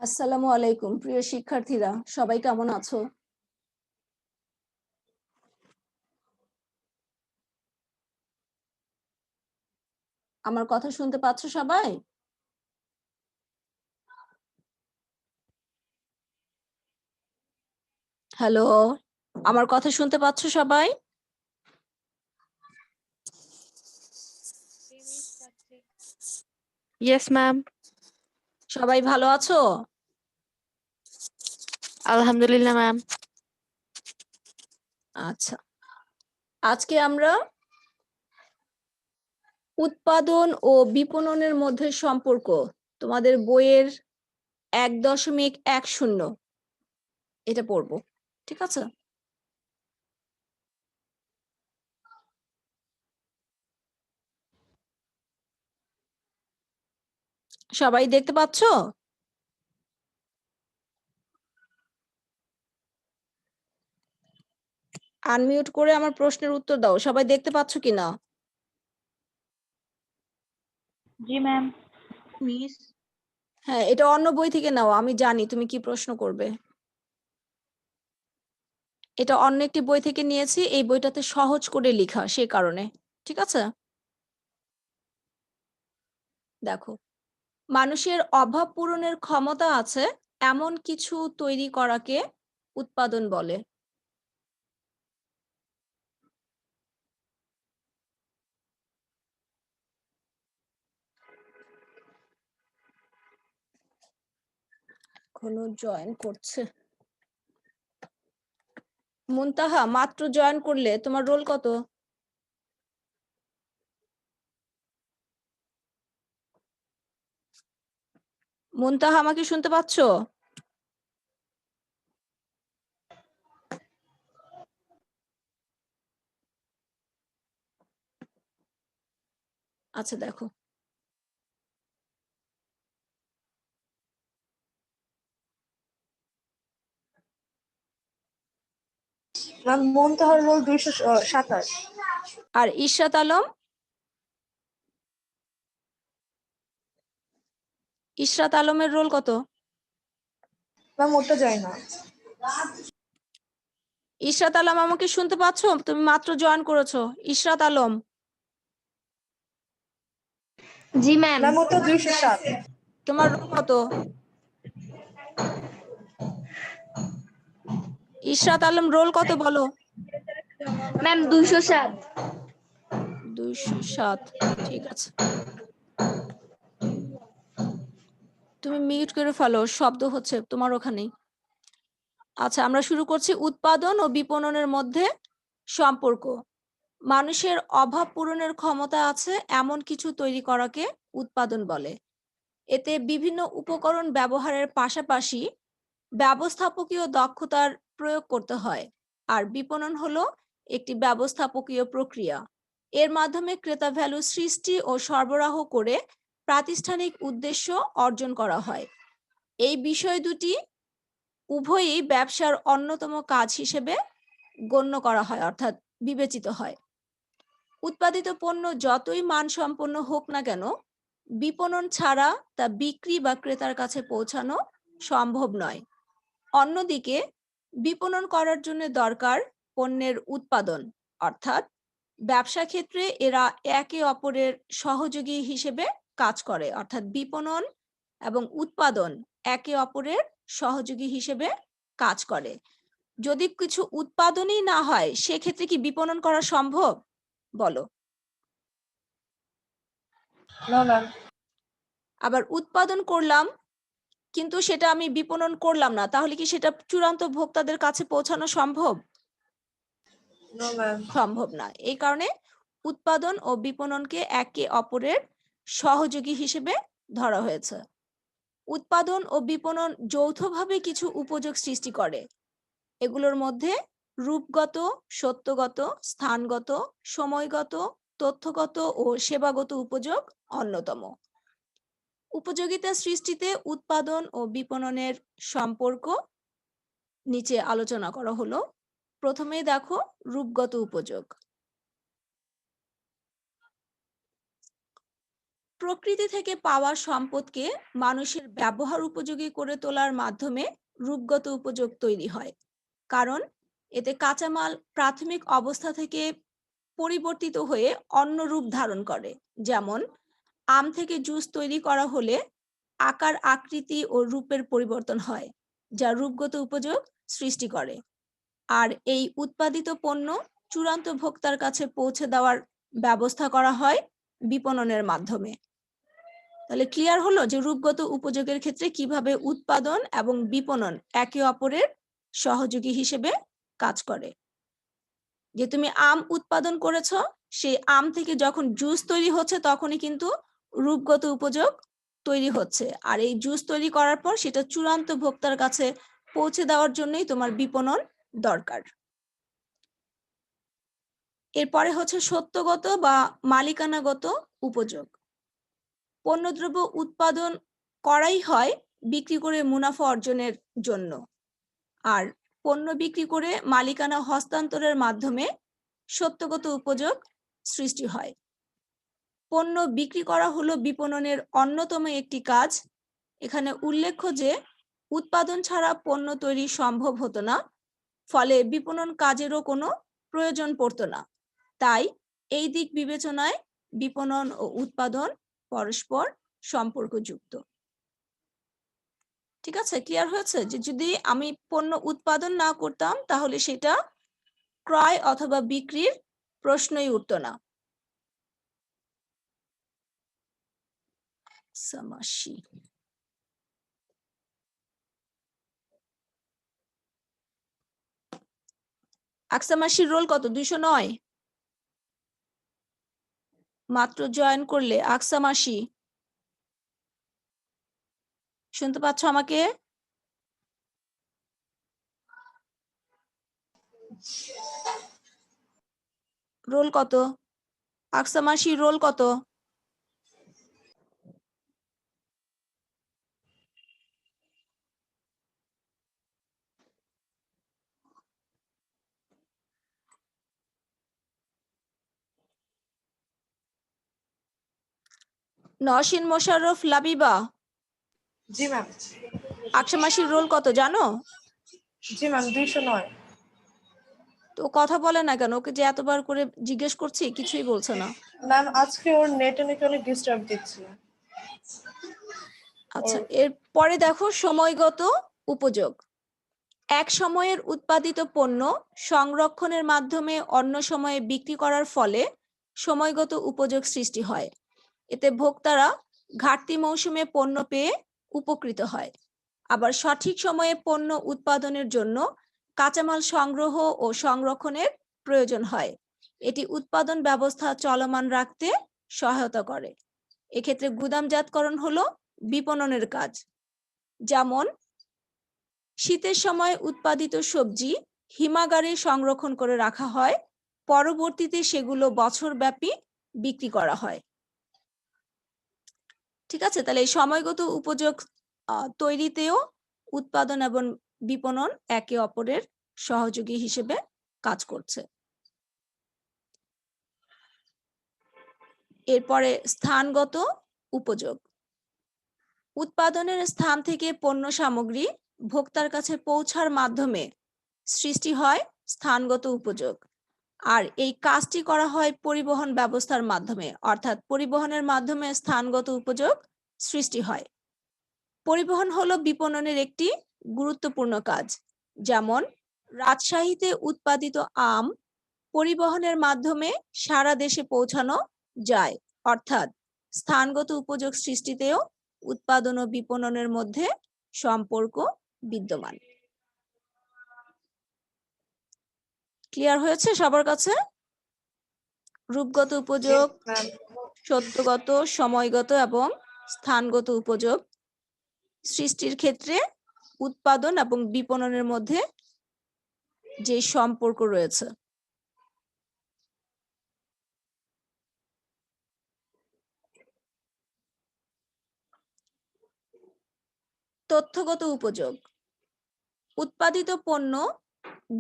আসসালামু আলাইকুম প্রিয় শিক্ষার্থীরা, সবাই কেমন আছো? আমার কথা শুনতে পাচ্ছ সবাই? হ্যালো, আমার কথা শুনতে পাচ্ছ সবাই? Yes, ma'am. সবাই ভালো আছো? Alhamdulillah, ma'am. আচ্ছা, আজকে আমরা উৎপাদন ও বিপণনের মধ্যে সম্পর্ক তোমাদের বইয়ের 1.10 এটা পড়বো, ঠিক আছে? সবাই দেখতে পাচ্ছ? আনমিউট করে আমার প্রশ্নের উত্তর দাও। সবাই দেখতে পাচ্ছ কিনা? জি ম্যাম। মিস হ্যাঁ, এটা অন্য বই থেকে নাও। আমি জানি তুমি কি প্রশ্ন করবে। এটা অন্য একটি বই থেকে নিয়েছি, এই বইটাতে সহজ করে লেখা, সে কারণে। ঠিক আছে? দেখো, মানুষের অভাব পূরণের ক্ষমতা আছে এমন কিছু তৈরি করাকে উৎপাদন বলে। এখনো জয়েন করছে। মুনতাহা, মাত্র জয়েন করলে, তোমার রোল কত? মুনতাহা, আমাকে শুনতে পাচ্ছ? আচ্ছা, দেখো, ম্যাম মুনতাহার রোল 227। আর ইশরাত আলম? ইশরাত আলমের রোল কত? ম্যাম ওটা যায় না। ইশরাত আলম, আমাকে শুনতে পাচ্ছ? তুমি মাত্র জয়েন করেছো। ইশরাত আলম, জি ম্যাম। ম্যাম ওটা 207। তোমার রোল কত? ইশরাত আলম, রোল কত বলো? ম্যাম 207। 207, ঠিক আছে। তুমি মিউট করে ফেলো, শব্দ হচ্ছে তোমার ওখানেই। আচ্ছা, আমরা শুরু করছি। উৎপাদন ও বিপণনের মধ্যে সম্পর্ক। মানুষের অভাব পূরণের ক্ষমতা আছে এমন কিছু তৈরি করাকে উৎপাদন বলে। এতে বিভিন্ন উপকরণ ব্যবহারের পাশাপাশি ব্যবস্থাপকীয় দক্ষতার প্রয়োগ করতে হয়। আর বিপণন হলো একটি ব্যবস্থাপকীয় প্রক্রিয়া। এর মাধ্যমে ক্রেতা ভ্যালু সৃষ্টি ও সরবরাহ করে প্রাতিষ্ঠানিক উদ্দেশ্য অর্জন করা হয়। এই বিষয় দুটি উভয়ই ব্যবসার অন্যতম কাজ হিসেবে গণ্য করা হয়, অর্থাৎ বিবেচিত হয়। উৎপাদিত পণ্য যতই মানসম্পন্ন হোক না কেন, বিপণন ছাড়া তা বিক্রি বা ক্রেতার কাছে পৌঁছানো সম্ভব নয়। অন্যদিকে বিপণন করার জন্য দরকার পণ্যের উৎপাদন, অর্থাৎ ব্যবসা ক্ষেত্রে এরা একে অপরের সহযোগী হিসেবে কাজ করে। অর্থাৎ বিপণন এবং উৎপাদন একে অপরের সহযোগী হিসেবে কাজ করে। যদি কিছু উৎপাদনই না হয়, সেক্ষেত্রে কি বিপণন করা সম্ভব? বলো। না ম্যাম। আবার উৎপাদন করলাম কিন্তু সেটা আমি বিপণন করলাম না, তাহলে কি সেটা চূড়ান্ত ভোক্তাদের কাছে পৌঁছানো সম্ভব? No ma'am. সম্ভব না। এই কারণে উৎপাদন ও বিপণনকে একে অপরের সহযোগী হিসেবে ধরা হয়েছে। উৎপাদন ও বিপণন যৌথভাবে কিছু উপযোগ সৃষ্টি করে। এগুলোর মধ্যে রূপগত, সত্যগত, স্থানগত, সময়গত, তথ্যগত ও সেবাগত উপযোগ অন্যতম। উপযোগিতা সৃষ্টিতে উৎপাদন ও বিপণনের সম্পর্ক নিচে আলোচনা করা হলো। প্রথমেই দেখো রূপগত উপযোগ। প্রকৃতি থেকে পাওয়া সম্পদকে মানুষের ব্যবহার উপযোগী করে তোলার মাধ্যমে রূপগত উপযোগ তৈরি হয়, কারণ এতে কাঁচামাল প্রাথমিক অবস্থা থেকে পরিবর্তিত হয়ে অন্য রূপ ধারণ করে। যেমন আম থেকে জুস তৈরি করা হলে আকার, আকৃতি ও রূপের পরিবর্তন হয়, যা রূপগত উপযোগ সৃষ্টি করে। আর এই উৎপাদিত পণ্য চূড়ান্ত ভোক্তার কাছে পৌঁছে দেওয়ার ব্যবস্থা করা হয় বিপণনের মাধ্যমে। তাহলে ক্লিয়ার হলো যে রূপগত উপযোগের ক্ষেত্রে কিভাবে উৎপাদন এবং বিপণন একে অপরের সহযোগী হিসেবে কাজ করে। যে তুমি আম উৎপাদন করেছ, সেই আম থেকে যখন জুস তৈরি হচ্ছে তখনই কিন্তু রূপগত উপযোগ তৈরি হচ্ছে, আর এই জুস তৈরি করার পর সেটা চূড়ান্ত ভোক্তার কাছে পৌঁছে দেওয়ার জন্যই তোমার বিপণন দরকার। এরপরে হচ্ছে সত্যগত বা মালিকানাগত উপযোগ। পণ্যদ্রব্য উৎপাদন করাই হয় বিক্রি করে মুনাফা অর্জনের জন্য, আর পণ্য বিক্রি করে মালিকানা হস্তান্তরের মাধ্যমে সত্যগত উপযোগ সৃষ্টি হয়। পণ্য বিক্রি করা হলো বিপণনের অন্যতম একটি কাজ। এখানে উল্লেখ্য যে উৎপাদন ছাড়া পণ্য তৈরি সম্ভব হতো না, ফলে বিপণন কাজেরও কোনো প্রয়োজন পড়তো না। তাই এই দিক বিবেচনায় বিপণন ও উৎপাদন পরস্পর সম্পর্কযুক্ত। ঠিক আছে, ক্লিয়ার হয়েছে? যে যদি আমি পণ্য উৎপাদন না করতাম তাহলে সেটা ক্রয় অথবা বিক্রির প্রশ্নই উঠতো না। সামাসি আকসামাসির রোল কত? 209 মাত্র জয়েন করলে। আকসামাসি শুনতে পাচ্ছ আমাকে? রোল কত? আকসামাসি রোল কত? নওশিন মোশাররফ লাবিবা, জি ম্যাম। আকসামাসির রোল কত জানো? জি ম্যাম, 209। তো কথা বলে না কেন? ওকে যে এতবার করে জিজ্ঞেস করছি কিছুই বলছে না। ম্যাম আজকে ওর নেটে নাকি অনেক ডিস্টার্ব দিচ্ছে। আচ্ছা, এরপরে দেখো সময়গত উপযোগ। এক সময়ের উৎপাদিত পণ্য সংরক্ষণের মাধ্যমে অন্য সময়ে বিক্রি করার ফলে সময়গত উপযোগ সৃষ্টি হয়। এতে ভোক্তারা ঘাটতি মৌসুমে পণ্য পেয়ে উপকৃত হয়। আবার সঠিক সময়ে পণ্য উৎপাদনের জন্য কাঁচামাল সংগ্রহ ও সংরক্ষণের প্রয়োজন হয়। এটি উৎপাদন ব্যবস্থা চলমান রাখতে সহায়তা করে। এক্ষেত্রে গুদামজাতকরণ হলো বিপণনের কাজ। যেমন শীতের সময় উৎপাদিত সবজি হিমাগারে সংরক্ষণ করে রাখা হয়, পরবর্তীতে সেগুলো বছরব্যাপী বিক্রি করা হয়। ঠিক আছে, তাহলে এই সময়গত উপযোগ তৈরিতেও উৎপাদন এবং বিপণন একে অপরের সহযোগী হিসেবে কাজ করছে। এরপরে স্থানগত উপযোগ। উৎপাদনের স্থান থেকে পণ্য সামগ্রী ভোক্তার কাছে পৌঁছার মাধ্যমে সৃষ্টি হয় স্থানগত উপযোগ। আর এই কাজটি করা হয় পরিবহন ব্যবস্থার মাধ্যমে, অর্থাৎ পরিবহনের মাধ্যমে স্থানগত উপযোগ সৃষ্টি হয়। পরিবহন হলো বিপণনের একটি গুরুত্বপূর্ণ কাজ। যেমন রাজশাহীতে উৎপাদিত আম পরিবহনের মাধ্যমে সারা দেশে পৌঁছানো যায়, অর্থাৎ স্থানগত উপযোগ সৃষ্টিতেও উৎপাদন ও বিপণনের মধ্যে সম্পর্ক বিদ্যমান। ক্লিয়ার হয়েছে সবার কাছে? রূপগত উপযোগ, সত্যগত, সময়গত এবং স্থানগত উপযোগ সৃষ্টির ক্ষেত্রে উৎপাদন এবং বিপণনের মধ্যে যে সম্পর্ক রয়েছে। তথ্যগত উপযোগ। উৎপাদিত পণ্য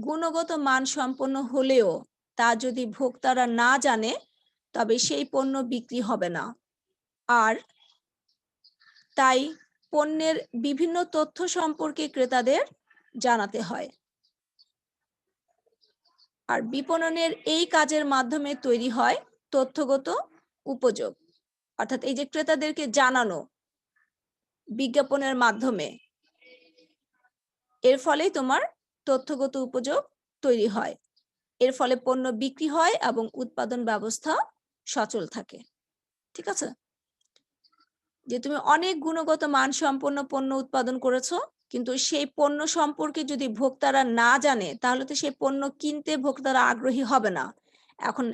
গুণগত মান সম্পন্ন হলেও তা যদি ভোক্তারা না জানে তবে সেই পণ্য বিক্রি হবে না। আর তাই পণ্যের বিভিন্ন তথ্য সম্পর্কে ক্রেতাদের জানাতে হয়। আর বিপণনের এই কাজের মাধ্যমে তৈরি হয় তথ্যগত উপযোগ, অর্থাৎ এই যে ক্রেতাদেরকে জানানো বিজ্ঞাপনের মাধ্যমে, এর ফলেই তোমার তথ্যগত উপযোগ তৈরি হয়। এর ফলে পণ্য বিক্রি হয় এবং উৎপাদন ব্যবস্থা সচল থাকে। ঠিক আছে, যে তুমি অনেক গুণগত মানসম্পন্ন পণ্য উৎপাদন করেছো, কিন্তু সেই পণ্য সম্পর্কে যদি ভোক্তারা না জানে তাহলে তো সেই পণ্য কিনতে ভোক্তারা আগ্রহী হবে না। এখন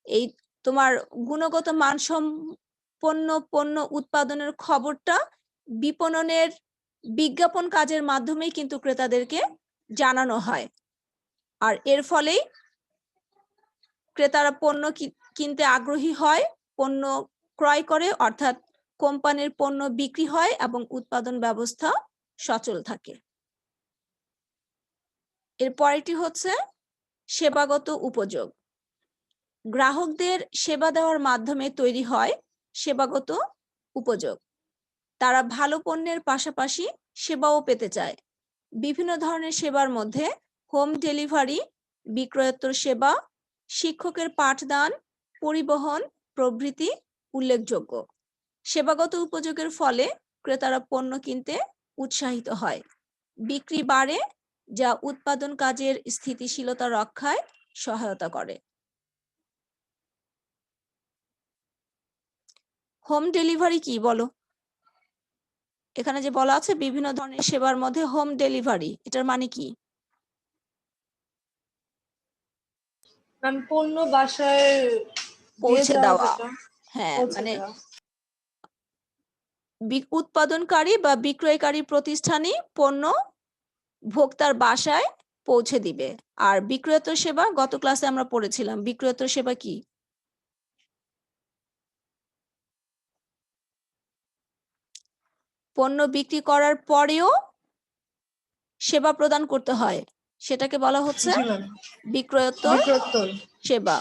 এই তোমার গুণগত মানসম্পন্ন পণ্য উৎপাদনের খবরটা বিপণনের বিজ্ঞাপন কাজের মাধ্যমেই কিন্তু ক্রেতাদেরকে জানানো হয়। আর এর ফলেই ক্রেতারা পণ্য কিনতে আগ্রহী হয়, পণ্য ক্রয় করে, অর্থাৎ কোম্পানির পণ্য বিক্রি হয় এবং উৎপাদন ব্যবস্থা সচল থাকে। এর পরেরটি হচ্ছে সেবাগত উপযোগ। গ্রাহকদের সেবা দেওয়ার মাধ্যমে তৈরি হয় সেবাগত উপযোগ। তারা ভালো পণ্যের পাশাপাশি সেবাও পেতে চায়। বিভিন্ন ধরনের সেবার মধ্যে হোম ডেলিভারি, বিক্রয়োত্তর সেবা, শিক্ষকের পাঠদান, পরিবহন প্রভৃতি উল্লেখযোগ্য। সেবাগত উপযোগের ফলে ক্রেতারা পণ্য কিনতে উৎসাহিত হয়, বিক্রি বাড়ে, যা উৎপাদন কাজের স্থিতিশীলতা রক্ষায় সহায়তা করে। হোম ডেলিভারি কি বলো? এখানে যে বলা আছে বিভিন্ন ধরনের সেবার মধ্যে হোম ডেলিভারি, এটার মানে কি? ম্যাম পণ্য বাসায় পৌঁছে দেওয়া। যেটা হ্যাঁ, পৌঁছে মানে দেওয়া। উৎপাদনকারী বা বিক্রয়কারী প্রতিষ্ঠানই পণ্য ভোক্তার বাসায় পৌঁছে দিবে। আর বিক্রয়োত্তর সেবা, গত ক্লাসে আমরা পড়েছিলাম বিক্রয়োত্তর সেবা কি? পণ্য বিক্রি করার পরেও সেবা প্রদান করতে হয়, সেটাকে বলা হচ্ছে জি ম্যাম, বিক্রয়োত্তর বিক্রয়োত্তর সেবা।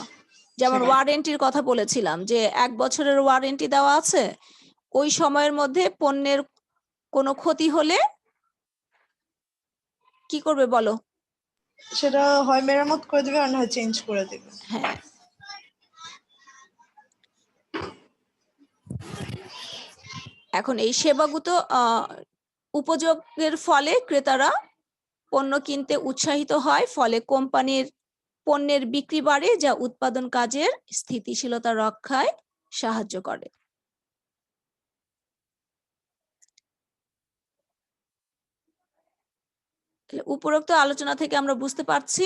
যেমন সেবা। ওয়ারেন্টির কথা বলেছিলাম যে 1 বছরের ওয়ারেন্টি দেওয়া আছে, ওই সময়ের মধ্যে পণ্যের কোনো ক্ষতি হলে কি করবে বলো? সেটা হয় মেরামত করে দিবে আর না হয় চেঞ্জ করে দিবে। হ্যাঁ, এখন এই সেবাগত উপযোগের ফলে ক্রেতারা পণ্য কিনতে উৎসাহিত হয়, ফলে কোম্পানির পণ্যের বিক্রি বাড়ে, যা উৎপাদন কাজের স্থিতিশীলতা রক্ষায় সাহায্য করে। উপরোক্ত আলোচনা থেকে আমরা বুঝতে পারছি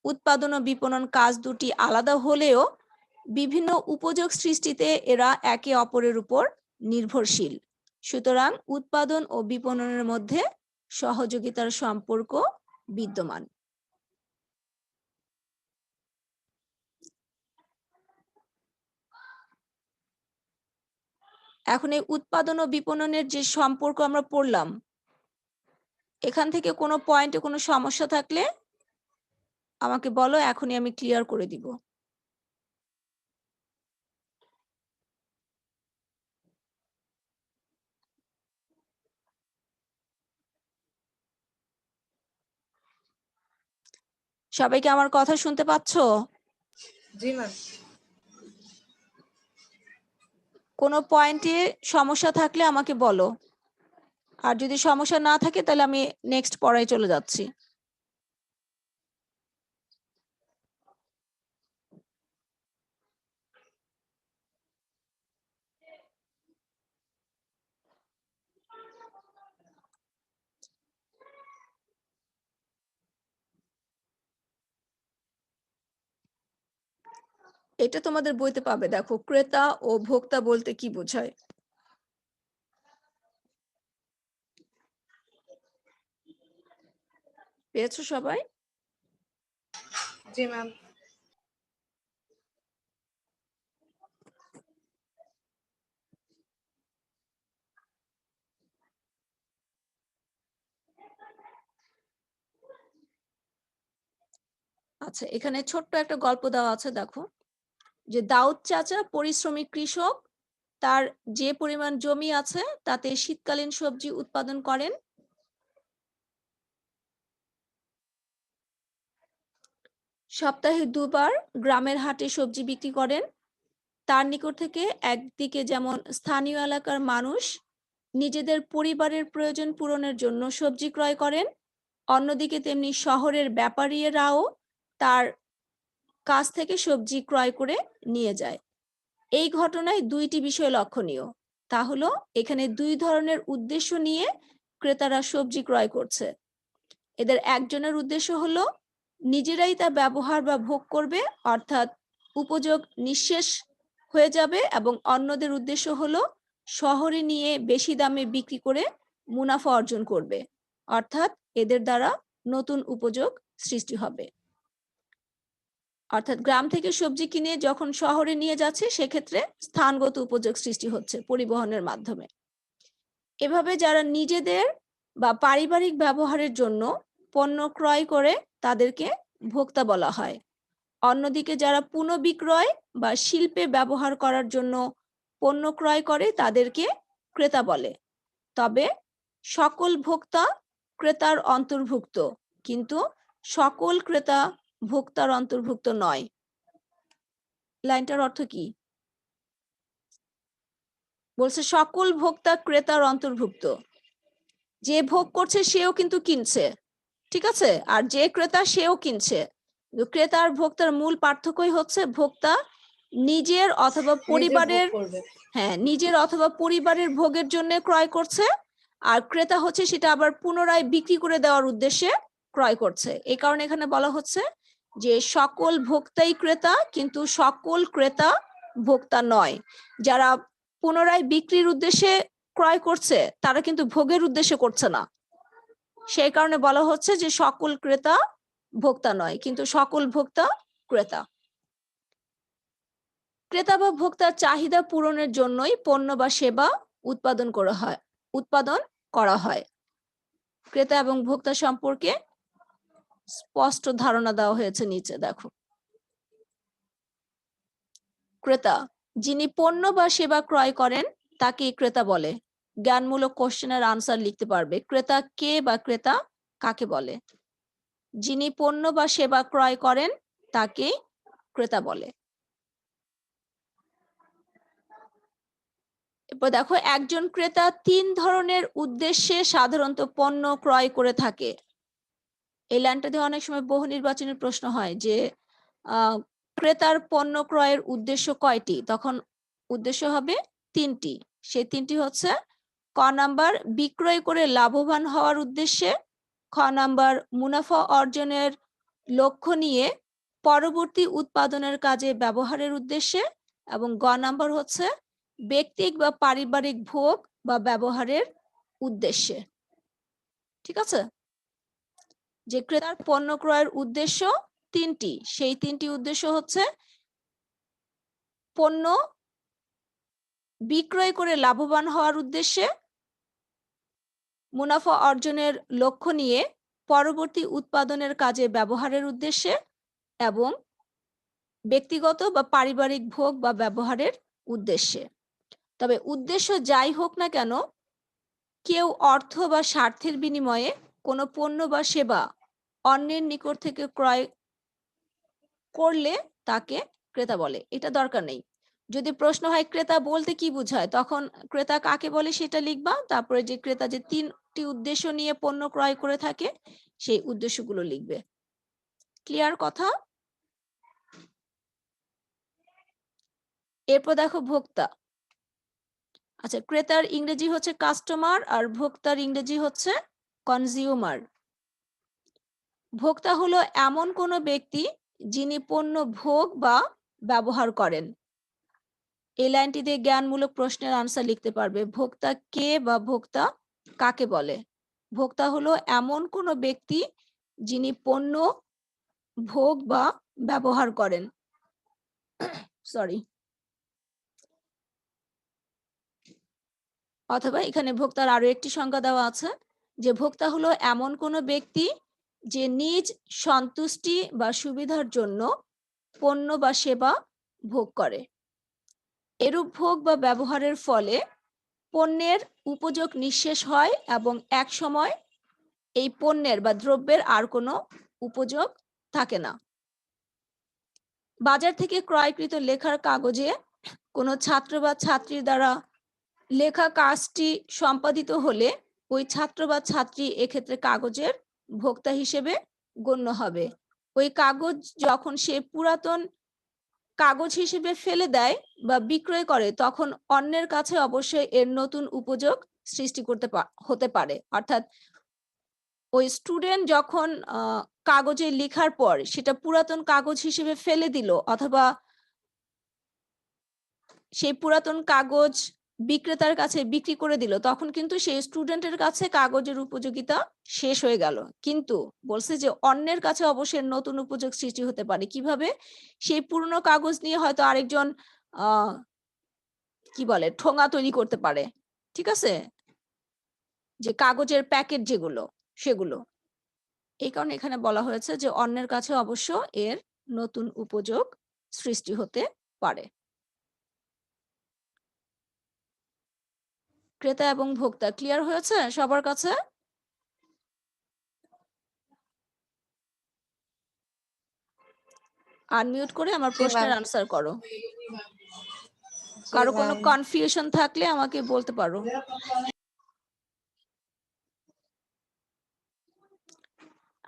উৎপাদন ও বিপণন কাজ দুটি আলাদা হলেও বিভিন্ন উপযোগ সৃষ্টিতে এরা একে অপরের উপর নির্ভরশীল। সুতরাং উৎপাদন ও বিপণনের মধ্যে সহযোগিতার সম্পর্ক বিদ্যমান। এখন এই উৎপাদন ও বিপণনের যে সম্পর্ক আমরা পড়লাম, এখান থেকে কোনো পয়েন্টে কোনো সমস্যা থাকলে আমাকে বলো, এখনই আমি ক্লিয়ার করে দিব। সবাইকে আমার কথা শুনতে পাচ্ছো? জি ম্যাম। কোনো পয়েন্টে সমস্যা থাকলে আমাকে বলো, আর যদি সমস্যা না থাকে তাহলে আমি নেক্সট পড়ায় চলে যাচ্ছি। এটা তোমাদের বইতে পাবে, দেখো ক্রেতা ও ভোক্তা বলতে কি বোঝায়। পেয়েছো সবাই? জি ম্যাম। আচ্ছা, এখানে ছোট্ট একটা গল্প দেওয়া আছে, দেখো যে দাউদ চাচা পরিশ্রমী কৃষক, তার যে পরিমাণ জমি আছে তাতে শীতকালীন সবজি উৎপাদন করেন। সপ্তাহে 2 বার গ্রামের হাটে সবজি বিক্রি করেন। তার নিকট থেকে একদিকে যেমন স্থানীয় এলাকার মানুষ নিজেদের পরিবারের প্রয়োজন পূরণের জন্য সবজি ক্রয় করেন, অন্যদিকে তেমনি শহরের ব্যাপারীরাও তার কাছ থেকে সবজি ক্রয় করে নিয়ে যায়। এই ঘটনায় 2টি বিষয় লক্ষণীয়। তা হলো এখানে 2 ধরনের উদ্দেশ্য নিয়ে ক্রেতারা সবজি ক্রয় করছে। এদের একজনের উদ্দেশ্য হলো নিজেরাই তা ব্যবহার বা ভোগ করবে, অর্থাৎ উপযোগ নিঃশেষ হয়ে যাবে, এবং অন্যদের উদ্দেশ্য হলো শহরে নিয়ে বেশি দামে বিক্রি করে মুনাফা অর্জন করবে, অর্থাৎ এদের দ্বারা নতুন উপযোগ সৃষ্টি হবে। অর্থাৎ গ্রাম থেকে সবজি কিনে যখন শহরে নিয়ে যাচ্ছে সেক্ষেত্রে স্থানগত উপযোগ সৃষ্টি হচ্ছে পরিবহনের মাধ্যমে। এভাবে যারা নিজেদের বা পারিবারিক ব্যবহারের জন্য পণ্য ক্রয় করে তাদেরকে ভোক্তা বলা হয়। অন্যদিকে যারা পুনঃবিক্রয় বা শিল্পে ব্যবহার করার জন্য পণ্য ক্রয় করে তাদেরকে ক্রেতা বলে। তবে সকল ভোক্তা ক্রেতার অন্তর্ভুক্ত, কিন্তু সকল ক্রেতা ভোক্তার অন্তর্ভুক্ত নয়। লাইনটার অর্থ কি? বলছে সকল ভোক্তা ক্রেতার অন্তর্ভুক্ত। যে ভোগ করছে সেও কিন্তু কিনছে, ঠিক আছে, আর যে ক্রেতা সেও কিনছে। ক্রেতার ভোক্তার মূল পার্থক্যই হচ্ছে ভোক্তা নিজের অথবা পরিবারের, নিজের অথবা পরিবারের ভোগের জন্য ক্রয় করছে, আর ক্রেতা হচ্ছে সেটা আবার পুনরায় বিক্রি করে দেওয়ার উদ্দেশ্যে ক্রয় করছে। এই কারণে এখানে বলা হচ্ছে যে সকল ভোক্তাই ক্রেতা, কিন্তু সকল ক্রেতা ভোক্তা নয়। যারা পুনরায় বিক্রির উদ্দেশ্যে ক্রয় করছে তারা কিন্তু ভোগের উদ্দেশ্যে করছে না। সেই কারণে বলা হচ্ছে যে সকল ক্রেতা ভোক্তা নয়, কিন্তু সকল ভোক্তা ক্রেতা। ক্রেতা বা ভোক্তার চাহিদা পূরণের জন্যই পণ্য বা সেবা উৎপাদন করা হয়। ক্রেতা এবং ভোক্তা সম্পর্কে স্পষ্ট ধারণা দেওয়া হয়েছে নিচে দেখো। ক্রেতা, যিনি পণ্য বা সেবা ক্রয় করেন তাকে ক্রেতা বলে। জ্ঞানমূলক কোশ্চেনের আনসার লিখতে পারবে। ক্রেতা কে বা ক্রেতা কাকে বলে? যিনি পণ্য বা সেবা ক্রয় করেন তাকে ক্রেতা বলে। এরপর দেখো, একজন ক্রেতা 3 ধরনের উদ্দেশ্যে সাধারণত পণ্য ক্রয় করে থাকে। এই লাইনটা দিয়ে অনেক সময় বহু নির্বাচনের প্রশ্ন হয় যে ক্রেতার পণ্য ক্রয়ের উদ্দেশ্য কয়টি? তখন উদ্দেশ্য হবে 3টি। সেই 3টি হচ্ছে: ক নাম্বার বিক্রয় করে লাভবান হওয়ার উদ্দেশ্যে, খ নাম্বার মুনাফা অর্জনের লক্ষ্য নিয়ে পরবর্তী উৎপাদনের কাজে ব্যবহারের উদ্দেশ্যে, এবং গ নাম্বার হচ্ছে ব্যক্তিক বা পারিবারিক ভোগ বা ব্যবহারের উদ্দেশ্যে। ঠিক আছে? যে ক্রেতার পণ্য ক্রয়ের উদ্দেশ্য 3টি, সেই 3টি উদ্দেশ্য হচ্ছে পণ্য বিক্রয় করে লাভবান হওয়ার উদ্দেশ্যে, মুনাফা অর্জনের লক্ষ্য নিয়ে পরবর্তী উৎপাদনের কাজে ব্যবহারের উদ্দেশ্যে, এবং ব্যক্তিগত বা পারিবারিক ভোগ বা ব্যবহারের উদ্দেশ্যে। তবে উদ্দেশ্য যাই হোক না কেন, কেউ অর্থ বা স্বার্থের বিনিময়ে কোনো পণ্য বা সেবা অন্যের নিকট থেকে ক্রয় করলে তাকে ক্রেতা বলে। এটা দরকার নেই। যদি প্রশ্ন হয় ক্রেতা বলতে কি বোঝায়, তখন ক্রেতা কাকে বলে সেটা লিখবা, তারপরে যে ক্রেতা যে 3টি উদ্দেশ্য নিয়ে পণ্য ক্রয় করে থাকে সেই উদ্দেশ্যগুলো লিখবে। ক্লিয়ার কথা? এরপর দেখো ভোক্তা। আচ্ছা, ক্রেতার ইংরেজি হচ্ছে কাস্টমার আর ভোক্তার ইংরেজি হচ্ছে কনজিউমার। ভোক্তা হলো এমন কোনো ব্যক্তি যিনি পণ্য ভোগ বা ব্যবহার করেন। এই লাইনটি দিয়ে জ্ঞানমূলক প্রশ্নের আনসার লিখতে পারবে। ভোক্তা কে বা ভোক্তা কাকে বলে? ভোক্তা হলো এমন কোনো ব্যক্তি যিনি পণ্য ভোগ বা ব্যবহার করেন। সরি, অথবা এখানে ভোক্তার আরো একটি সংজ্ঞা দেওয়া আছে যে ভোক্তা হলো এমন কোনো ব্যক্তি যে নিজ সন্তুষ্টি বা সুবিধার জন্য পণ্য বা সেবা ভোগ করে। এরূপ ভোগ বা ব্যবহারের ফলে পণ্যের উপযোগ নিঃশেষ হয় এবং এক সময় এই পণ্যের বা দ্রব্যের আর কোনো উপযোগ থাকে না। বাজার থেকে ক্রয়কৃত লেখার কাগজে কোনো ছাত্র বা ছাত্রীর দ্বারা লেখা কাজটি সম্পাদিত হলে ওই ছাত্র বা ছাত্রী এক্ষেত্রে কাগজের ভোক্তা হিসেবে গণ্য হবে। ওই কাগজ যখন সে পুরাতন কাগজ হিসেবে ফেলে দেয় বা বিক্রয় করে তখন অন্যের কাছে অবশ্যই এর নতুন উপযোগ সৃষ্টি হতে পারে। অর্থাৎ ওই স্টুডেন্ট যখন কাগজে লেখার পর সেটা পুরাতন কাগজ হিসেবে ফেলে দিল অথবা সেই পুরাতন কাগজ বিক্রেতার কাছে বিক্রি করে দিল, তখন কিন্তু সেই স্টুডেন্টের কাছে কাগজের উপযোগিতা শেষ হয়ে গেল। কিন্তু বলছে যে অন্যের কাছে অবশ্যই নতুন উপযোগ সৃষ্টি হতে পারে। কিভাবে? সেই পুরনো কাগজ নিয়ে হয়তো আরেকজন কি বলে ঠোঙা তৈরি করতে পারে, ঠিক আছে, যে কাগজের প্যাকেট যেগুলো সেগুলো। এই কারণে এখানে বলা হয়েছে যে অন্যের কাছে অবশ্য এর নতুন উপযোগ সৃষ্টি হতে পারে। ক্রেতা এবং ভোক্তা ক্লিয়ার হয়েছে সবার কাছে? আনমিউট করে আমার প্রশ্নের আনসার করো। কারো কোনো কনফিউশন থাকলে আমাকে বলতে পারো।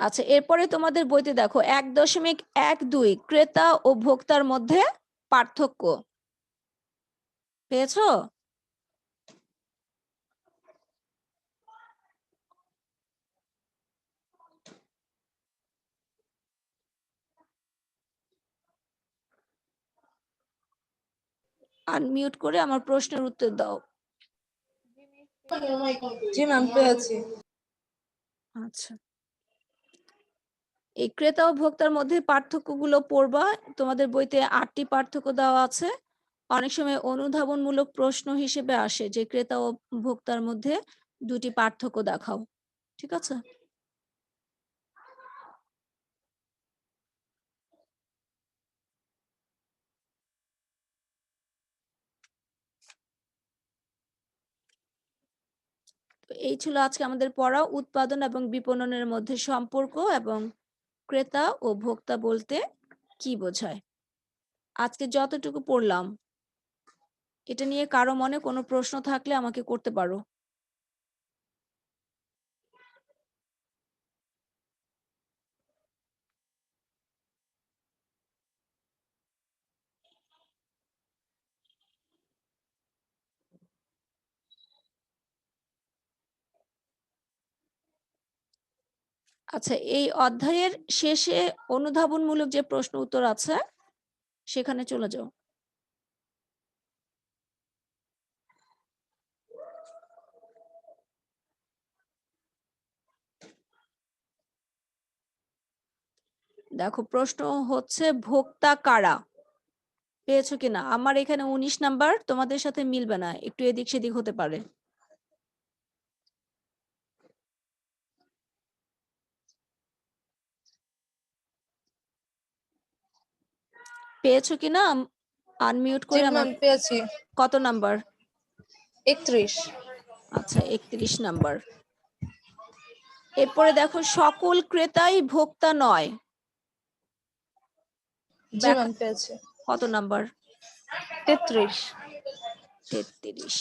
আচ্ছা, এরপরে তোমাদের বইতে দেখো 1.12 ক্রেতা ও ভোক্তার মধ্যে পার্থক্য পেয়েছো? আনমিউট করে আমার প্রশ্নের উত্তর দাও। জি ম্যাম, পেয়েছি। আচ্ছা, এই ক্রেতা ও ভোক্তার মধ্যে পার্থক্যগুলো পড়বা। তোমাদের বইতে 8টি পার্থক্য দেওয়া আছে। অনেক সময় অনুধাবনমূলক প্রশ্ন হিসেবে আসে যে ক্রেতা ও ভোক্তার মধ্যে 2টি পার্থক্য দেখাও, ঠিক আছে? এই ছিল আজকে আমাদের পড়া উৎপাদন এবং বিপণনের মধ্যে সম্পর্ক এবং ক্রেতা ও ভোক্তা বলতে কি বোঝায়। আজকে যতটুকু পড়লাম এটা নিয়ে কারো মনে কোনো প্রশ্ন থাকলে আমাকে করতে পারো। আচ্ছা, এই অধ্যায়ের শেষে অনুধাবনমূলক যে প্রশ্ন উত্তর আছে সেখানে চলে যাও। দেখো প্রশ্ন হচ্ছে ভোক্তা কারা, পেয়েছো কিনা? আমার এখানে 19 নাম্বার, তোমাদের সাথে মিলবে না, একটু এদিক সেদিক হতে পারে। পেয়েছো কিনা? আনমিউট জি করে আমার। ম্যাম, পেয়েছি। কত নাম্বার? 31। আচ্ছা, 31 নাম্বার। এরপরে দেখো সকল ক্রেতাই ভোক্তা নয়। জি ম্যাম, পেয়েছি। কত নাম্বার? 33। 33।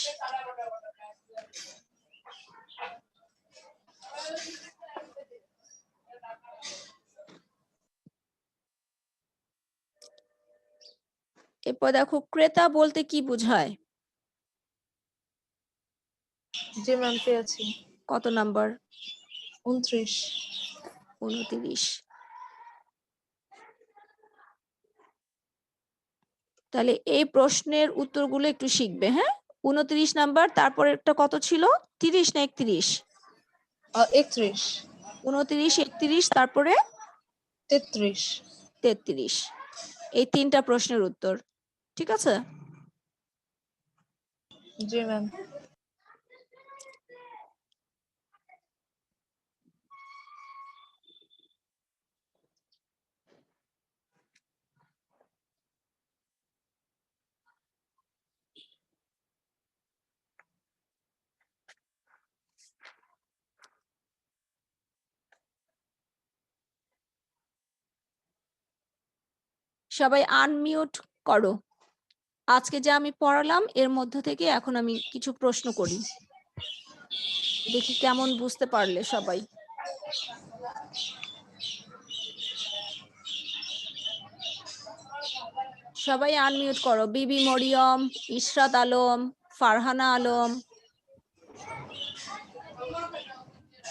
এরপর দেখো ক্রেতা বলতে কি বোঝায়? জি ম্যাম, পেয়েছি। কত নাম্বার? 29। 29। তাহলে এই প্রশ্নের উত্তরগুলো একটু শিখবে, হ্যাঁ? 29 নাম্বার, তারপরে একটা কত ছিল? 30 না 31? 31। 29, 31, তারপরে 33। 33। এই 3টা প্রশ্নের উত্তর, ঠিক আছে? জি ম্যাম। সবাই আনমিউট করো। আজকে যে আমি পড়ালাম এর মধ্য থেকে এখন আমি কিছু প্রশ্ন করি, দেখি কেমন বুঝতে পারলে সবাই। সবাই আনমিউট করো। বিবি মরিয়ম, ইশরাত আলম, ফারহানা আলম,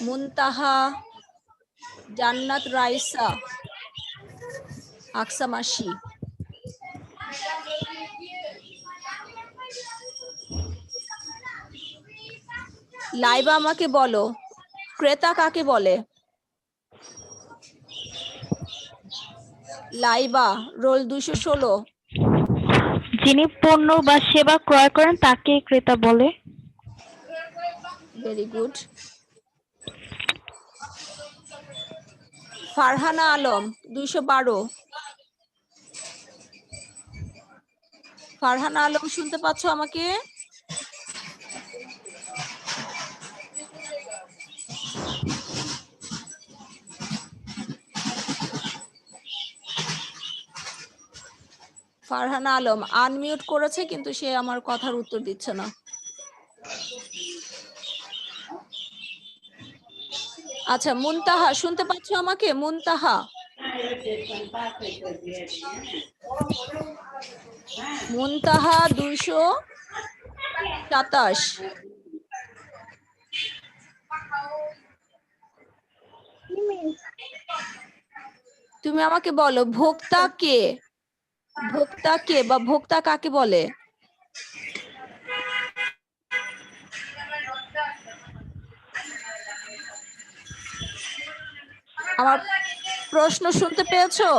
মুনতাহা, জান্নাত রাইসা, আকসা মাসি। লাইবা আমাকে বলো, ক্রেতা কাকে বলে? লাইবা, রোল 216। যিনি পণ্য বা সেবা ক্রয় করেন তাকে ক্রেতা বলে। Very good. ফারহানা আলম 212। ফারহানা আলম শুনতে পাচ্ছ আমাকে? ফারহানা আলম আনমিউট করেছে কিন্তু সে আমার কথার উত্তর দিচ্ছে না। আচ্ছা, মুনতাহা শুনতে পাচ্ছ আমাকে? মুনতাহা, মুনতাহা 227। তুমি আমাকে বলো ভোক্তা কে? ভোক্তা কে বা ভোক্তা কাকে বলে? আমার প্রশ্ন শুনতে পেয়েছো?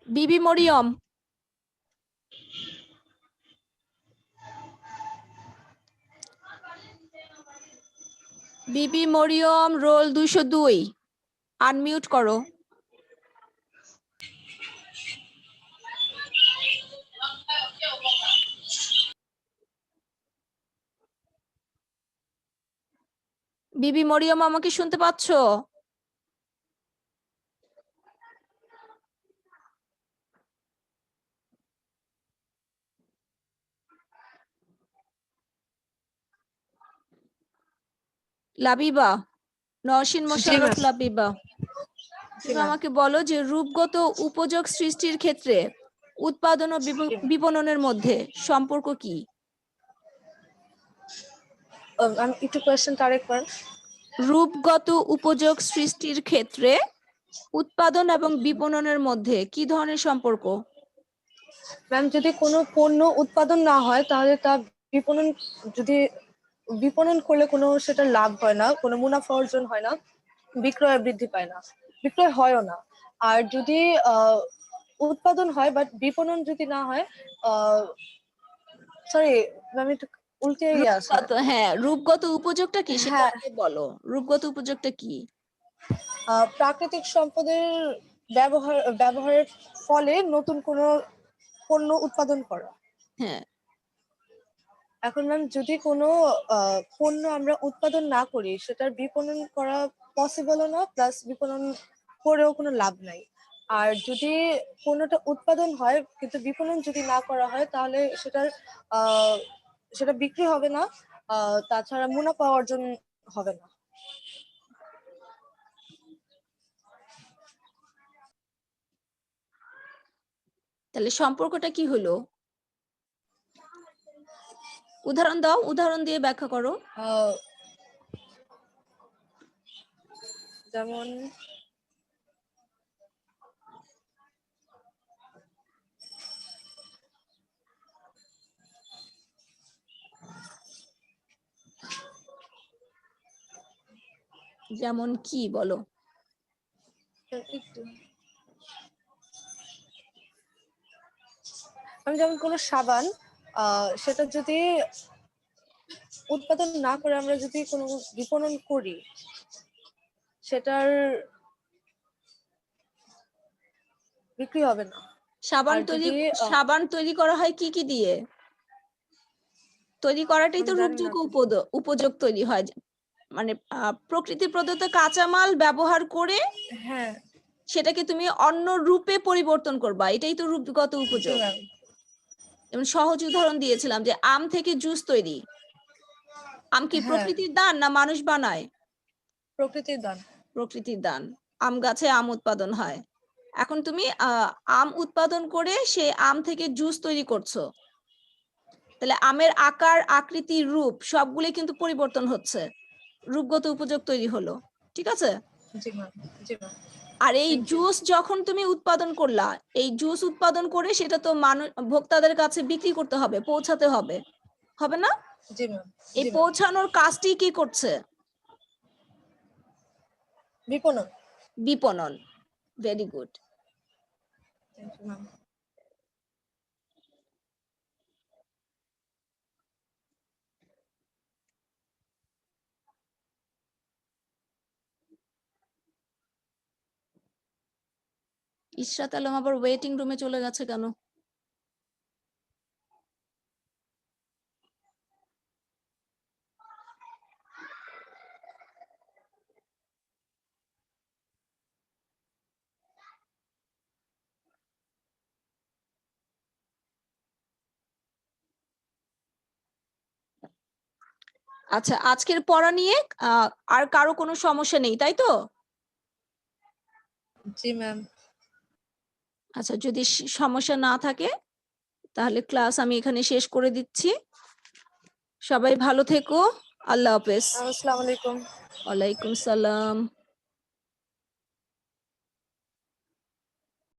বিবি মরিয়ম, বিবি মরিয়ম রোল 202, আনমিউট করো। বিবি মরিয়ম আমাকে শুনতে পাচ্ছো? লাবিবা, নওশিন মোশাররফ লাবিবা, তুমি আমাকে বলো যে রূপগত উপযোগ সৃষ্টির ক্ষেত্রে উৎপাদন ও বিপণনের মধ্যে সম্পর্ক কি? আমি একটু কোয়েশ্চেনটা আরেকবার। রূপগত উপযোগ সৃষ্টির ক্ষেত্রে উৎপাদন এবং বিপণনের মধ্যে কি ধরনের সম্পর্ক? ম্যাম, যদি কোনো পণ্য উৎপাদন না হয় তাহলে তা বিপণন, যদি বিপণন করলে কোনো সেটা লাভ হয় না, কোনো মুনাফা অর্জন হয় না, বিক্রয় বৃদ্ধি পায় না, বিক্রয় হয়ও না। আর যদি উৎপাদন হয় বাট বিপণন যদি না হয়, সরি ম্যাম, একটু উল্টে আছে। হ্যাঁ, রূপগত উপযোগটা কি সেটা হ্যাঁ। আগে বলো। রূপগত উপযোগটা কি? প্রাকৃতিক সম্পদের ব্যবহারের ফলে নতুন কোনো পণ্য উৎপাদন করা। হ্যাঁ, এখন ম্যাম, যদি কোনো পণ্য আমরা উৎপাদন না করি সেটার বিপণন করা পসিবলও না, প্লাস বিপণন করেও কোনো লাভ নাই। আর যদি পণ্যটা উৎপাদন হয় কিন্তু বিপণন যদি না করা হয় তাহলে সেটা বিক্রি হবে না, তাছাড়া মুনাফা অর্জন হবে না। তাহলে সম্পর্কটা কি হলো? উদাহরণ দাও, উদাহরণ দিয়ে ব্যাখ্যা করো। যেমন যেমন কি বলো? আমি যেমন কোনো সাবান, সেটা যদি উৎপাদন না করে আমরা যদি কোনো বিপণন করি সেটার বিক্রি হবে না। সাবান আর তৈরি যদি সাবান তৈরি করা হয় কি কি দিয়ে? তৈরি করাটাই তো আমি জানি রূপযোগ্য না। উপযোগ তৈরি হয়, মানে প্রকৃতি প্রদত্ত কাঁচামাল ব্যবহার করে হ্যাঁ, সেটাকে তুমি অন্য রূপে পরিবর্তন করবা, এটাই তো রূপগত জি উপযোগ। ম্যাম। যেমন সহজ উদাহরণ দিয়েছিলাম যে আম থেকে জুস তৈরি। আম কি হ্যাঁ, প্রকৃতির দান না মানুষ বানায়? প্রকৃতির দান। প্রকৃতির দান। আম গাছে আম উৎপাদন হয়। এখন তুমি আম উৎপাদন করে সেই আম থেকে জুস তৈরি করছো, তাহলে আমের আকার, আকৃতি, রূপ সবগুলোই কিন্তু পরিবর্তন হচ্ছে, রূপগত উপযোগ তৈরি হলো। ঠিক আছে? জি ম্যাম, জি ম্যাম। আর এই Thank you. জুস যখন তুমি উৎপাদন করলা, এই জুস উৎপাদন করে সেটা তো ভোক্তাদের কাছে বিক্রি করতে হবে, পৌঁছাতে হবে, হবে না? জি ম্যাম, এই জি ম্যাম। পৌঁছানোর কাজটি কি করছে? বিপণন। বিপণন। Very good. Thank you, ma'am. Ishrat Alam আবার ওয়েটিং রুমে চলে গেছে কেন? আচ্ছা, আজকের পড়া নিয়ে আর কারো কোনো সমস্যা নেই, তাই তো? জি ম্যাম। আচ্ছা, যদি সমস্যা না থাকে তাহলে ক্লাস আমি এখানে শেষ করে দিচ্ছি। সবাই ভালো থেকো। আল্লাহ হাফেজ। আসসালামু আলাইকুম। ওয়ালাইকুম সালাম।